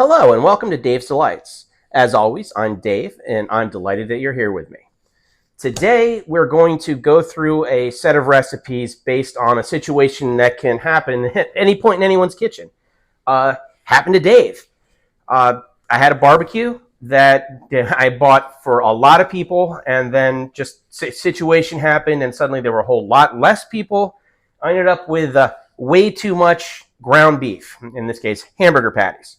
Hello and welcome to Dave's Delights. As always, I'm Dave and I'm delighted that you're here with me. Today we're going to go through a set of recipes based on a situation that can happen at any point in anyone's kitchen. Happened to Dave. I had a barbecue that I bought for a lot of people, and then just situation happened and suddenly there were a whole lot less people. I ended up with way too much ground beef, in this case hamburger patties.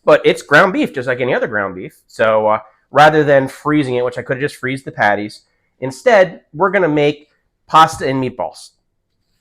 But it's ground beef just like any other ground beef. So rather than freezing it, which I could have just freeze the patties, instead we're going to make pasta and meatballs.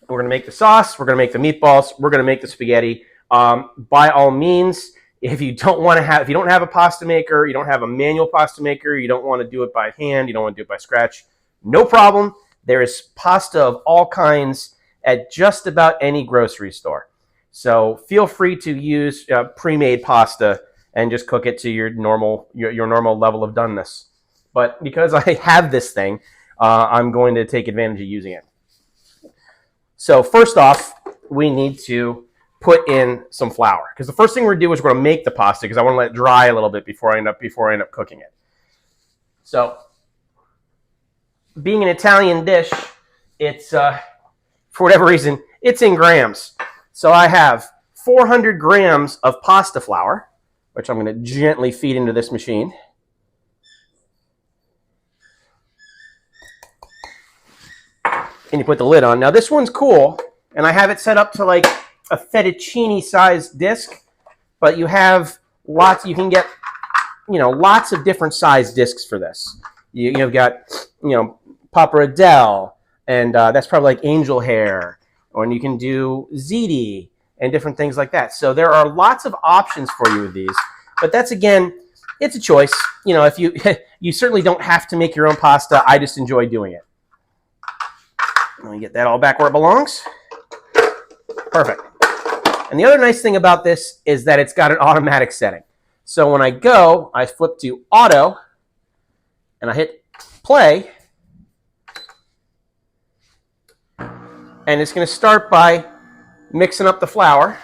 We're going to make the sauce, we're going to make the meatballs, we're going to make the spaghetti. By all means, if you don't have a pasta maker, you don't have a manual pasta maker, you don't want to do it by hand, you don't want to do it by scratch, no problem. There is pasta of all kinds at just about any grocery store. So feel free to use pre-made pasta and just cook it to your normal level of doneness. But because I have this thing, I'm going to take advantage of using it. So first off, we need to put in some flour, because the first thing we're going to do is we're going to make the pasta, because I want to let it dry a little bit before I end up cooking it. So being an Italian dish, it's for whatever reason it's in grams. So I have 400 grams of pasta flour, which I'm going to gently feed into this machine. And you put the lid on. Now this one's cool, and I have it set up to like a fettuccine-sized disc, but you have lots. You can get, lots of different size discs for this. You've got, pappardelle, and that's probably like angel hair. Or you can do ziti and different things like that. So there are lots of options for you with these. But that's, again, it's a choice. If you certainly don't have to make your own pasta. I just enjoy doing it. Let me get that all back where it belongs. Perfect. And the other nice thing about this is that it's got an automatic setting. So when I flip to auto, and I hit play, and it's going to start by mixing up the flour.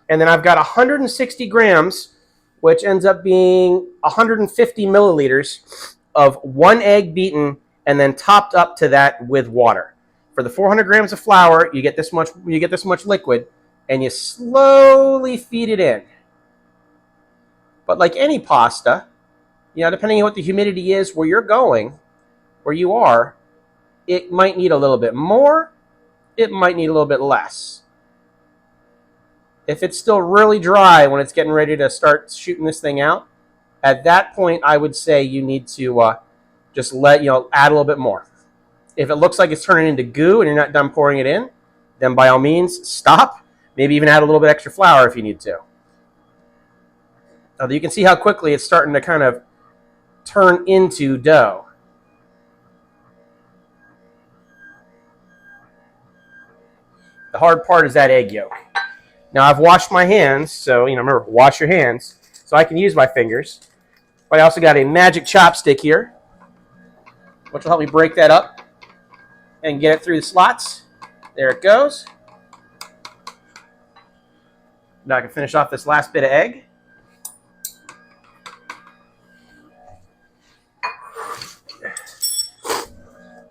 And then I've got 160 grams, which ends up being 150 milliliters of one egg beaten and then topped up to that with water. For the 400 grams of flour, you get this much liquid, and you slowly feed it in. But like any pasta, depending on what the humidity is where you are, it might need a little bit more. It might need a little bit less. If it's still really dry when it's getting ready to start shooting this thing out, at that point I would say you need to just add a little bit more. If it looks like it's turning into goo and you're not done pouring it in, then by all means stop. Maybe even add a little bit extra flour if you need to. Now you can see how quickly it's starting to kind of turn into dough. The hard part is that egg yolk. Now I've washed my hands, so remember, wash your hands, so I can use my fingers. But I also got a magic chopstick here, which will help me break that up and get it through the slots. There it goes. Now I can finish off this last bit of egg.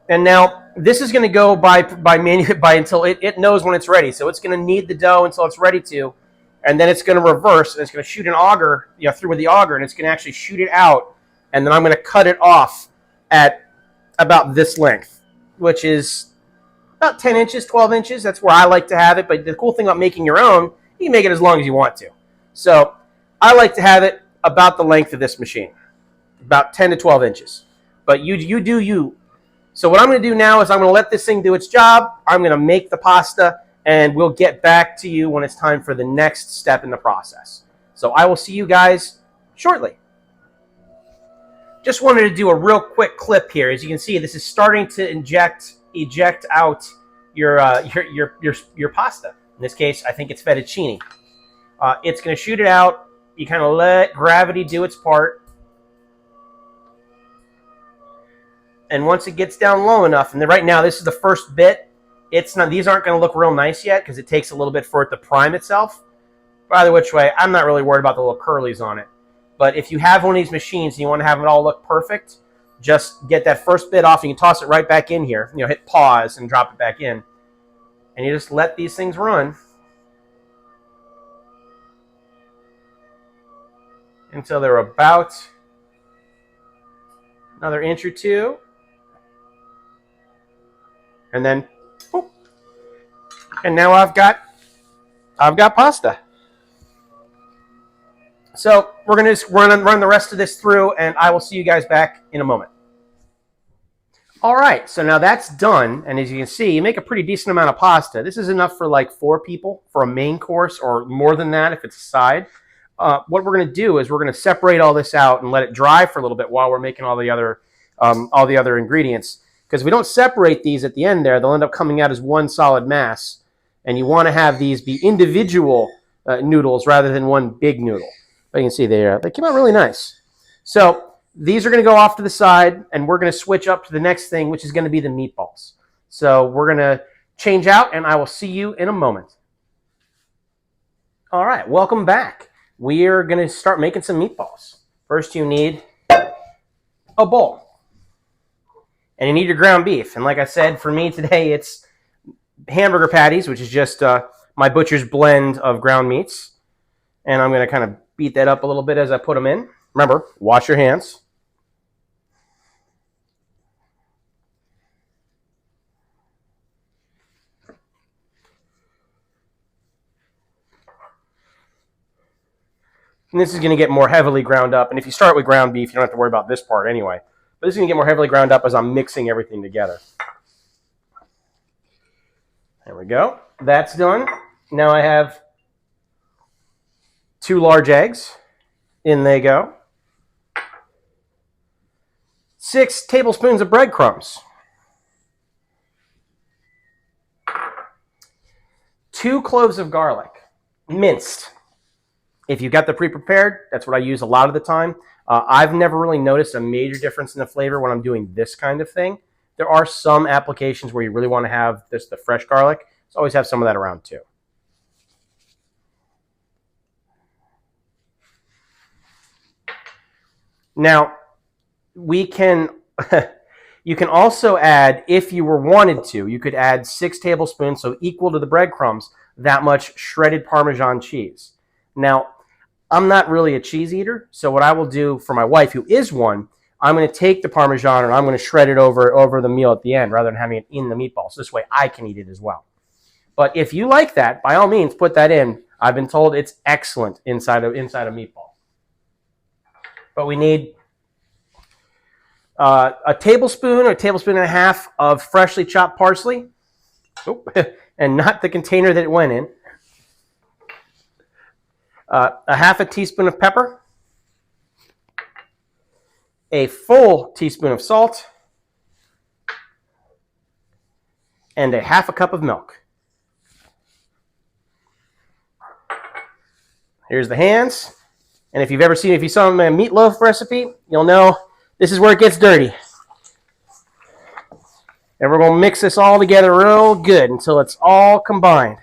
And now this is going to go by until it knows when it's ready. So it's going to knead the dough until it's ready to, and then it's going to reverse, and it's going to shoot an auger, through with the auger, and it's going to actually shoot it out, and then I'm going to cut it off at about this length, which is about 10 inches, 12 inches. That's where I like to have it. But the cool thing about making your own, you can make it as long as you want to. So I like to have it about the length of this machine, about 10 to 12 inches. But you do you. So what I'm going to do now is I'm going to let this thing do its job. I'm going to make the pasta, and we'll get back to you when it's time for the next step in the process. So I will see you guys shortly. Just wanted to do a real quick clip here. As you can see, this is starting to eject out your pasta. In this case, I think it's fettuccine. It's going to shoot it out. You kind of let gravity do its part. And once it gets down low enough, and then right now this is the first bit, these aren't going to look real nice yet because it takes a little bit for it to prime itself. By the which way, I'm not really worried about the little curlies on it. But if you have one of these machines and you want to have it all look perfect, just get that first bit off and you can toss it right back in here. You know, hit pause and drop it back in. And you just let these things run until they're about another inch or two. And then, boop. And now I've got pasta. So we're going to just run the rest of this through, and I will see you guys back in a moment. All right, so now that's done, and as you can see, you make a pretty decent amount of pasta. This is enough for like 4 people for a main course, or more than that if it's a side. What we're going to do is we're going to separate all this out and let it dry for a little bit while we're making all the other ingredients. Because if we don't separate these at the end there, they'll end up coming out as one solid mass, and you want to have these be individual noodles rather than one big noodle. But you can see they came out really nice. So these are going to go off to the side, and we're going to switch up to the next thing, which is going to be the meatballs. So we're going to change out, and I will see you in a moment. All right, welcome back. We are going to start making some meatballs. First, you need a bowl. And you need your ground beef. And like I said, for me today, it's hamburger patties, which is just my butcher's blend of ground meats. And I'm going to kind of beat that up a little bit as I put them in. Remember, wash your hands. And this is going to get more heavily ground up. And if you start with ground beef, you don't have to worry about this part anyway. But this is going to get more heavily ground up as I'm mixing everything together. There we go. That's done. Now I have 2 large eggs. In they go. 6 tablespoons of breadcrumbs. 2 cloves of garlic, minced. If you've got the pre-prepared, that's what I use a lot of the time. I've never really noticed a major difference in the flavor when I'm doing this kind of thing. There are some applications where you really want to have the fresh garlic. So always have some of that around too. Now, you can also add, if you wanted to, you could add 6 tablespoons, so equal to the breadcrumbs, that much shredded Parmesan cheese. Now, I'm not really a cheese eater, so what I will do for my wife, who is one, I'm going to take the Parmesan and I'm going to shred it over the meal at the end rather than having it in the meatballs. This way I can eat it as well. But if you like that, by all means, put that in. I've been told it's excellent inside a meatball. But we need a tablespoon or a tablespoon and a half of freshly chopped parsley. And not the container that it went in. A half a teaspoon of pepper. A full teaspoon of salt. And a half a cup of milk. Here's the hands. And if you saw my meatloaf recipe, you'll know this is where it gets dirty. And we're going to mix this all together real good until it's all combined.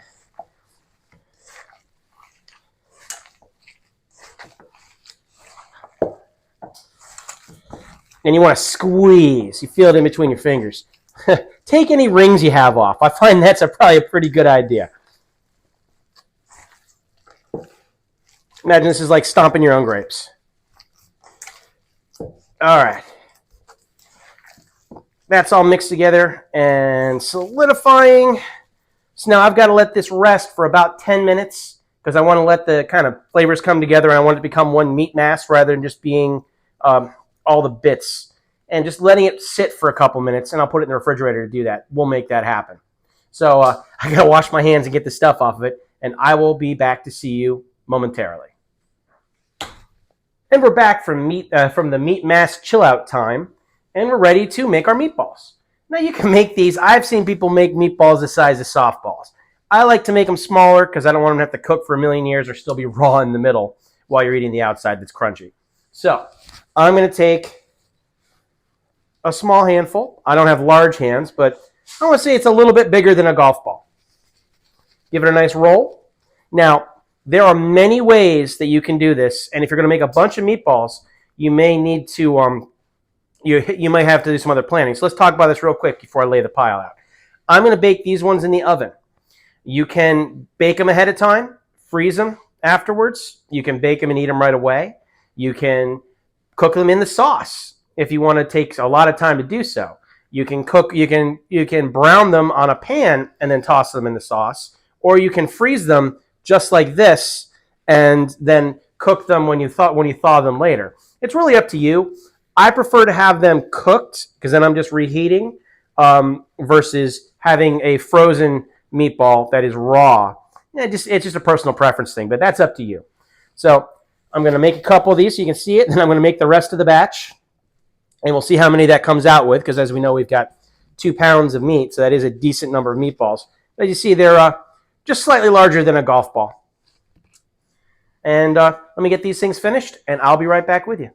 And you want to squeeze. You feel it in between your fingers. Take any rings you have off. I find that's probably a pretty good idea. Imagine this is like stomping your own grapes. All right. That's all mixed together and solidifying. So now I've got to let this rest for about 10 minutes because I want to let the kind of flavors come together and I want it to become one meat mass rather than just being all the bits. And just letting it sit for a couple minutes, and I'll put it in the refrigerator to do that. We'll make that happen. So I got to wash my hands and get the stuff off of it, and I will be back to see you momentarily. And we're back from the meat mass chill out time, and we're ready to make our meatballs. Now you can make these. I've seen people make meatballs the size of softballs. I like to make them smaller because I don't want them to have to cook for a million years or still be raw in the middle while you're eating the outside that's crunchy. So I'm going to take a small handful. I don't have large hands, but I want to say it's a little bit bigger than a golf ball. Give it a nice roll. Now, There are many ways that you can do this, and if you're going to make a bunch of meatballs, you may need to you might have to do some other planning. So let's talk about this real quick before I lay the pile out. I'm going to bake these ones in the oven. You can bake them ahead of time, freeze them afterwards. You can bake them and eat them right away. You can cook them in the sauce if you want to take a lot of time to do so. You can brown them on a pan and then toss them in the sauce, or you can freeze them just like this and then cook them when you thaw them later. It's really up to you. I prefer to have them cooked because then I'm just reheating versus having a frozen meatball that is raw. It's just a personal preference thing, but that's up to you. So I'm going to make a couple of these so you can see it, and then I'm going to make the rest of the batch, and we'll see how many that comes out with, because as we know, we've got 2 pounds of meat, so that is a decent number of meatballs. As you see, they're just slightly larger than a golf ball. And let me get these things finished, and I'll be right back with you.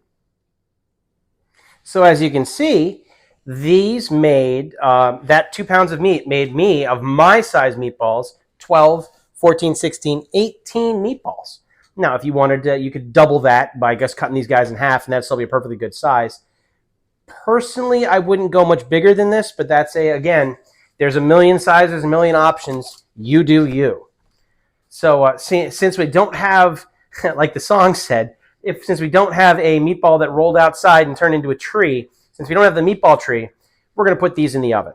So as you can see, these made, that 2 pounds of meat made me, of my size meatballs, 12, 14, 16, 18 meatballs. Now, if you wanted to, you could double that by just cutting these guys in half, and that'd still be a perfectly good size. Personally, I wouldn't go much bigger than this, but that's again, there's a million sizes, a million options. You do you. So since we don't have, like the song said, since we don't have a meatball that rolled outside and turned into a tree, since we don't have the meatball tree, we're going to put these in the oven.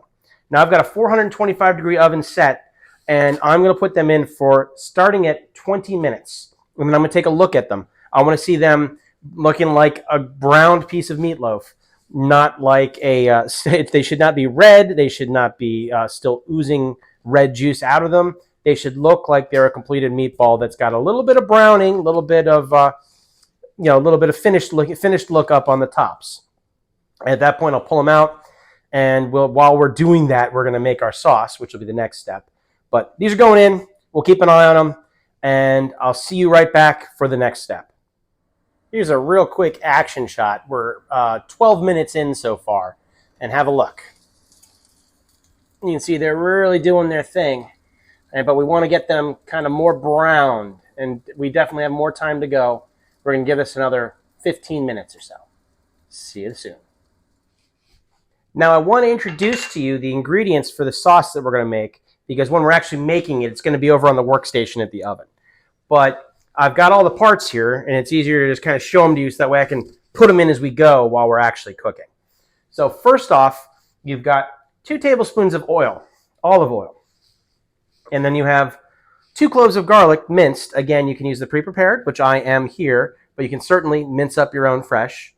Now I've got a 425-degree oven set, and I'm going to put them in for starting at 20 minutes. And then I'm going to take a look at them. I want to see them looking like a browned piece of meatloaf, not like a, they should not be red. They should not be still oozing red juice out of them. They should look like they're a completed meatball that's got a little bit of browning, a little bit of, a little bit of finished look up on the tops. At that point, I'll pull them out, and while we're doing that, we're going to make our sauce, which will be the next step. But these are going in. We'll keep an eye on them, and I'll see you right back for the next step. Here's a real quick action shot. We're 12 minutes in so far, and have a look. You can see they're really doing their thing, but we want to get them kind of more browned, and we definitely have more time to go. We're going to give this another 15 minutes or so. See you soon. Now I want to introduce to you the ingredients for the sauce that we're going to make, because when we're actually making it, it's going to be over on the workstation at the oven. But I've got all the parts here, and it's easier to just kind of show them to you so that way I can put them in as we go while we're actually cooking. So first off, you've got 2 tablespoons of oil, olive oil. And then you have 2 cloves of garlic minced. Again, you can use the pre-prepared, which I am here, but you can certainly mince up your own fresh.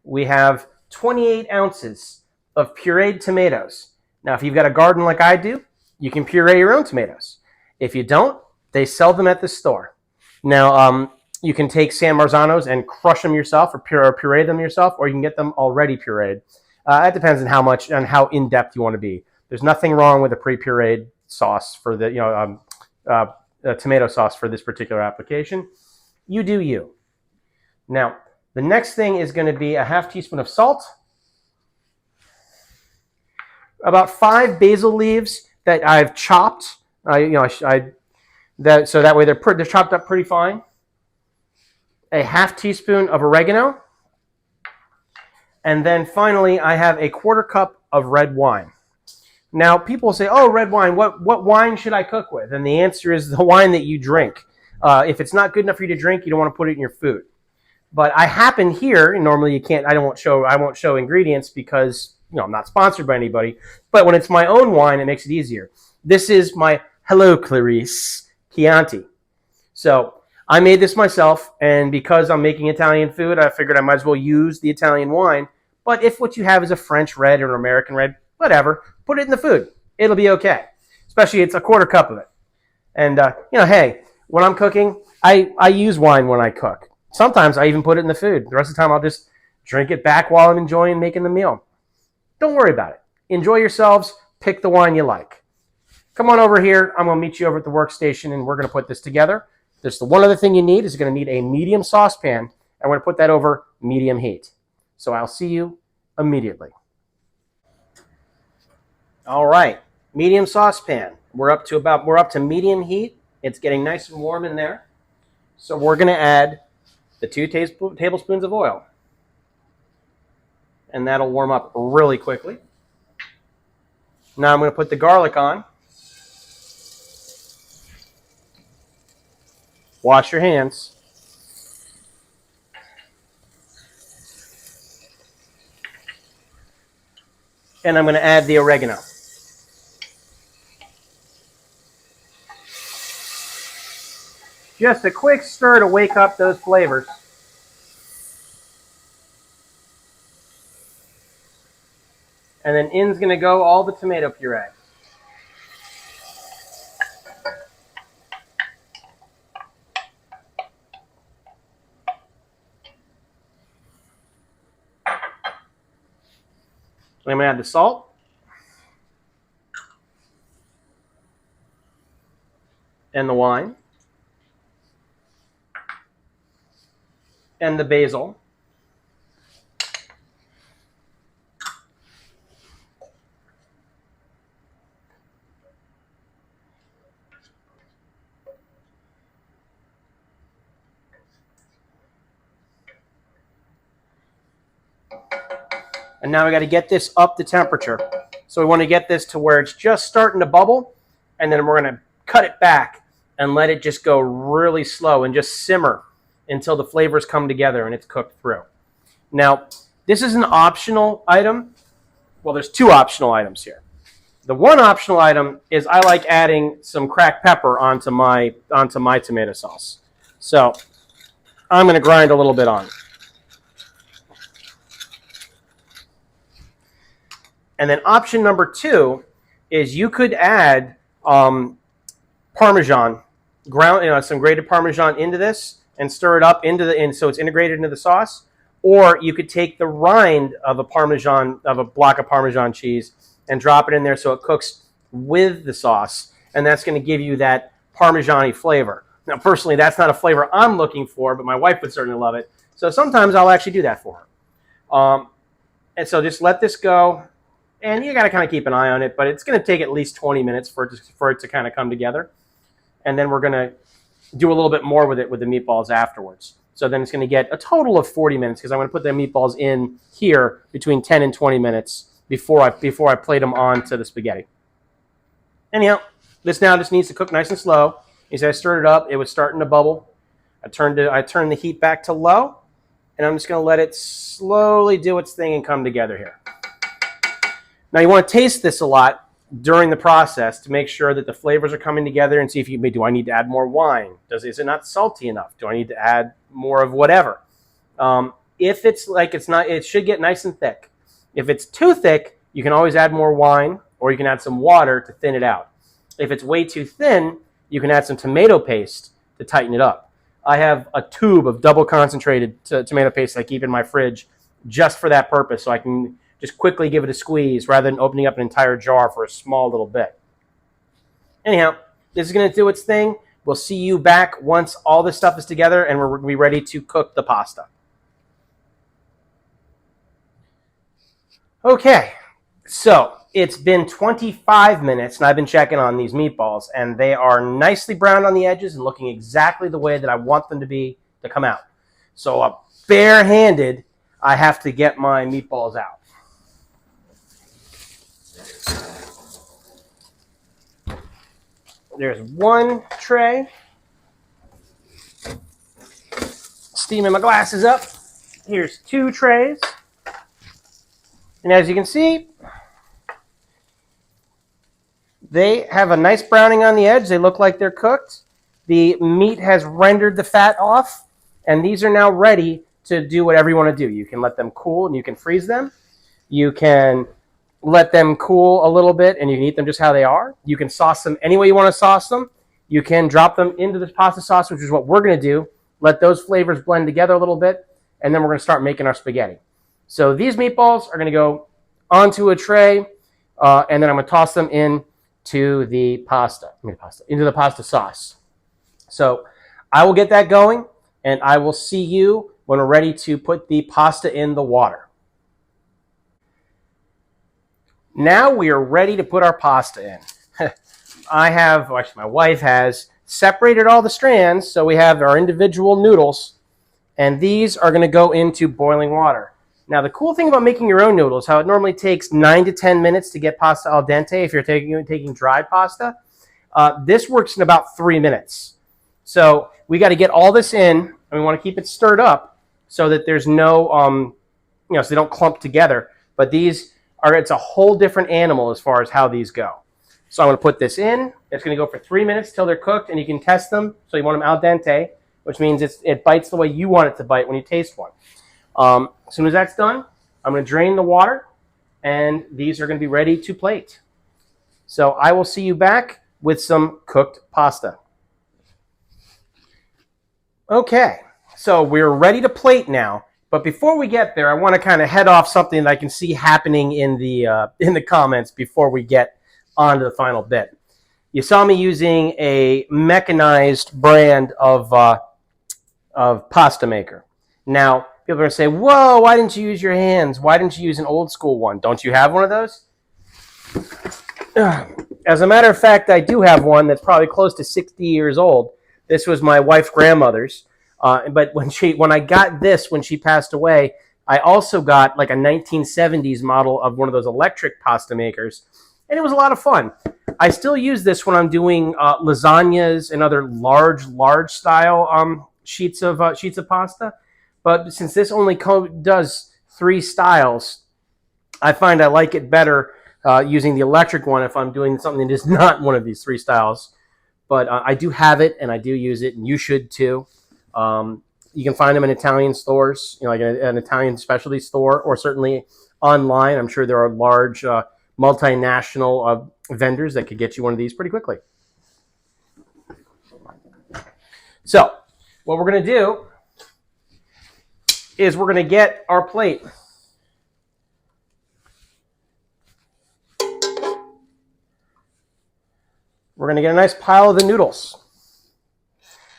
We have 28 ounces of pureed tomatoes. Now, if you've got a garden like I do, you can puree your own tomatoes. If you don't, they sell them at the store. Now, you can take San Marzanos and crush them yourself, or puree them yourself, or you can get them already pureed. It depends on how in-depth you want to be. There's nothing wrong with a pre-pureed sauce for the tomato sauce for this particular application. You do you. Now, the next thing is going to be a half teaspoon of salt, about 5 basil leaves that I've chopped. So that way they're chopped up pretty fine. A half teaspoon of oregano, and then finally I have a 1/4 cup of red wine. Now people say, "Oh, red wine. What wine should I cook with?" And the answer is the wine that you drink. If it's not good enough for you to drink, you don't want to put it in your food. But I happen here, and normally you can't. I won't show ingredients because I'm not sponsored by anybody. But when it's my own wine, it makes it easier. This is my Hello Clarice Chianti. So I made this myself, and because I'm making Italian food, I figured I might as well use the Italian wine. But if what you have is a French red or an American red, whatever, put it in the food. It'll be okay. Especially it's a 1/4 cup of it. And hey, when I'm cooking, I use wine when I cook. Sometimes I even put it in the food. The rest of the time, I'll just drink it back while I'm enjoying making the meal. Don't worry about it. Enjoy yourselves. Pick the wine you like. Come on over here. I'm going to meet you over at the workstation, and we're going to put this together. There's the one other thing you need is going to need a medium saucepan, and we're going to put that over medium heat. So I'll see you immediately. All right, medium saucepan. We're up to medium heat. It's getting nice and warm in there. So we're going to add the 2 tablespoons of oil. And that'll warm up really quickly. Now I'm going to put the garlic on. Wash your hands. And I'm going to add the oregano. Just a quick stir to wake up those flavors. And then in's going to go all the tomato puree. I'm going to add the salt. And the wine. And the basil. And now we got to get this up to temperature. So we want to get this to where it's just starting to bubble, and then we're going to cut it back and let it just go really slow and just simmer until the flavors come together and it's cooked through. Now, this is an optional item. Well, there's 2 optional items here. The one optional item is I like adding some cracked pepper onto my tomato sauce. So I'm going to grind a little bit on. And then option number 2 is you could add Parmesan, some grated Parmesan into this and stir it up so it's integrated into the sauce. Or you could take the rind of a block of Parmesan cheese and drop it in there so it cooks with the sauce. And that's going to give you that Parmesan-y flavor. Now, personally, that's not a flavor I'm looking for, but my wife would certainly love it. So sometimes I'll actually do that for her. And so just let this go. And you got to kind of keep an eye on it, but it's going to take at least 20 minutes for it to kind of come together. And then we're going to do a little bit more with it with the meatballs afterwards. So then it's going to get a total of 40 minutes because I'm going to put the meatballs in here between 10 and 20 minutes before I plate them onto the spaghetti. Anyhow, this now just needs to cook nice and slow. You see I stirred it up. It was starting to bubble. I turned the heat back to low, and I'm just going to let it slowly do its thing and come together here. Now you want to taste this a lot during the process to make sure that the flavors are coming together and see if do I need to add more wine? Is it not salty enough? Do I need to add more of whatever? If it's like it's not, it should get nice and thick. If it's too thick, you can always add more wine or you can add some water to thin it out. If it's way too thin, you can add some tomato paste to tighten it up. I have a tube of double concentrated tomato paste I keep in my fridge just for that purpose, so I can just quickly give it a squeeze rather than opening up an entire jar for a small little bit. Anyhow, this is going to do its thing. We'll see you back once all this stuff is together and we're going to be ready to cook the pasta. Okay, so it's been 25 minutes and I've been checking on these meatballs and they are nicely browned on the edges and looking exactly the way that I want them to come out. So barehanded, I have to get my meatballs out. There's one tray. Steaming my glasses up. Here's 2 trays. And as you can see, they have a nice browning on the edge. They look like they're cooked. The meat has rendered the fat off. And these are now ready to do whatever you want to do. You can let them cool and you can freeze them. You can let them cool a little bit and you can eat them just how they are. You can sauce them any way you want to sauce them. You can drop them into this pasta sauce, which is what we're going to do. Let those flavors blend together a little bit, and then we're going to start making our spaghetti. So these meatballs are going to go onto a tray, and then I'm going to toss them into the pasta sauce. So I will get that going, and I will see you when we're ready to put the pasta in the water. Now we are ready to put our pasta in. My wife has separated all the strands, so we have our individual noodles, and these are going to go into boiling water. Now, the cool thing about making your own noodles, how it normally takes 9 to 10 minutes to get pasta al dente if you're taking dried pasta, this works in about 3 minutes. So we got to get all this in, and we want to keep it stirred up so that there's no, so they don't clump together. But these are, it's a whole different animal as far as how these go. So I'm going to put this in. It's going to go for 3 minutes till they're cooked, and you can test them. So you want them al dente, which means it bites the way you want it to bite when you taste one. As soon as that's done, I'm going to drain the water, and these are going to be ready to plate. So I will see you back with some cooked pasta. Okay, so we're ready to plate now. But before we get there, I want to kind of head off something that I can see happening in the comments before we get on to the final bit. You saw me using a mechanized brand of pasta maker. Now, people are going to say, whoa, why didn't you use your hands? Why didn't you use an old school one? Don't you have one of those? As a matter of fact, I do have one that's probably close to 60 years old. This was my wife's grandmother's. But when I got this when she passed away, I also got like a 1970s model of one of those electric pasta makers, and it was a lot of fun. I still use this when I'm doing lasagnas and other large style sheets of pasta. But since this only does 3 styles, I find I like it better using the electric one if I'm doing something that is not one of these 3 styles. But I do have it, and I do use it, and you should too. You can find them in Italian stores, like an Italian specialty store, or certainly online. I'm sure there are large multinational vendors that could get you one of these pretty quickly. So what we're going to do is we're going to get our plate. We're going to get a nice pile of the noodles.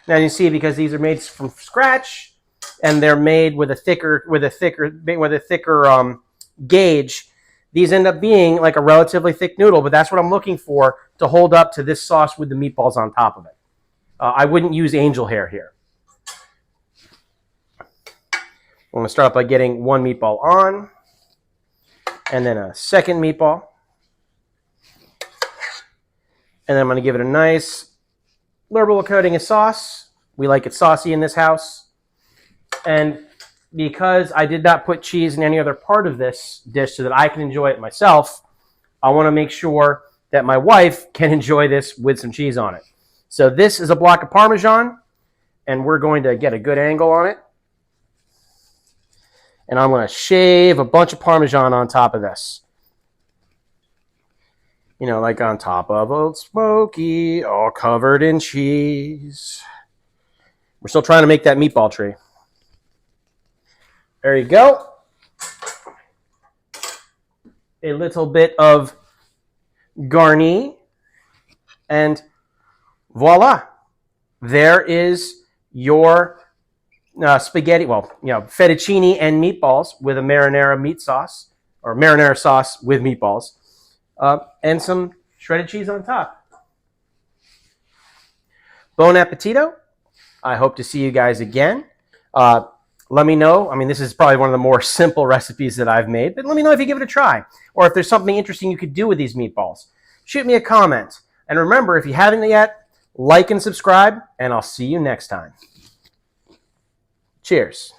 Now you see, because these are made from scratch and they're made with a thicker gauge, these end up being like a relatively thick noodle, but that's what I'm looking for to hold up to this sauce with the meatballs on top of it. I wouldn't use angel hair here. I'm going to start off by getting one meatball on, and then a second meatball. And then I'm going to give it a nice liberal coating of sauce. We like it saucy in this house. And because I did not put cheese in any other part of this dish so that I can enjoy it myself, I want to make sure that my wife can enjoy this with some cheese on it. So this is a block of Parmesan, and we're going to get a good angle on it. And I'm going to shave a bunch of Parmesan on top of this. Like on top of Old Smoky, all covered in cheese. We're still trying to make that meatball tree. There you go. A little bit of garni. And voila. There is your spaghetti, fettuccine and meatballs with a marinara meat sauce, or marinara sauce with meatballs. And some shredded cheese on top. Bon appetito. I hope to see you guys again. Let me know. This is probably one of the more simple recipes that I've made, but let me know if you give it a try, or if there's something interesting you could do with these meatballs. Shoot me a comment. And remember, if you haven't yet, like and subscribe, and I'll see you next time. Cheers.